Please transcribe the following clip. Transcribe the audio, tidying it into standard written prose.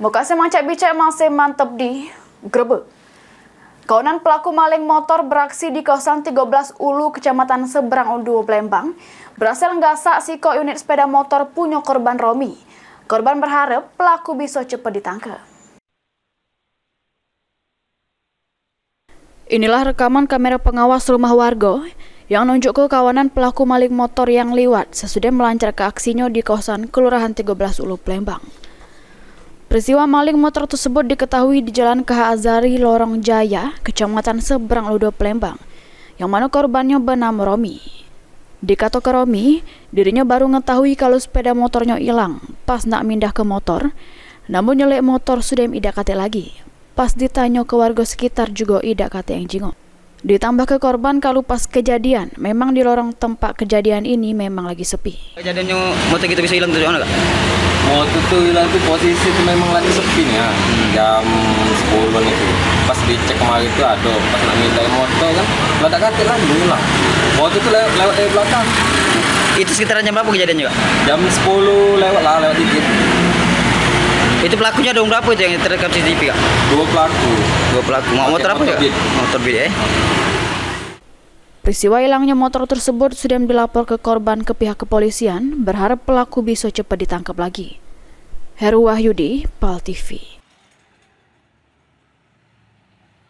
Muka semacam bicak masih mantap di Grebek. Kawanan pelaku maling motor beraksi di kawasan 13 Ulu, Kecamatan Seberang Undu, Palembang, berhasil nggasak siko unit sepeda motor punya korban Romi. Korban berharap pelaku bisa cepat ditangkap. Inilah rekaman kamera pengawas rumah warga yang nunjuk ke kawanan pelaku maling motor yang liwat sesudah melancarkan aksinya di kawasan Kelurahan 13 Ulu, Palembang. Peristiwa maling motor tersebut diketahui di Jalan KH Azari, Lorong Jaya, Kecamatan Seberang Ulu, Palembang, yang mana korbannya bernama Romi. Dikata ke Romi, dirinya baru mengetahui kalau sepeda motornya hilang pas nak mindah ke motor, namun nyelek motor sudah tidak kate lagi. Pas ditanya ke warga sekitar juga tidak kate yang jingok. Ditambah ke korban kalau pas kejadian, memang di lorong tempat kejadian ini memang lagi sepi. Kejadiannya motor kita bisa hilang tuh mana kak? Motor tuh hilang tuh posisi itu memang lagi sepi nih ya. Jam 10 itu. Pas dicek kemarin itu ada, pas nak minta motor kan, ledak kate lagi hilang. Motor tuh lewat dari belakang. Itu sekitaran jam berapa kejadiannya kak? Jam 10 lewat dikit. Itu pelakunya ada berapa itu yang terekam CCTV kak? Dua pelaku. Motor apa ya? Motor Beat. Peristiwa hilangnya motor tersebut sudah dilapor ke korban ke pihak kepolisian, berharap pelaku bisa cepat ditangkap lagi. Heru Wahyudi, PAL TV.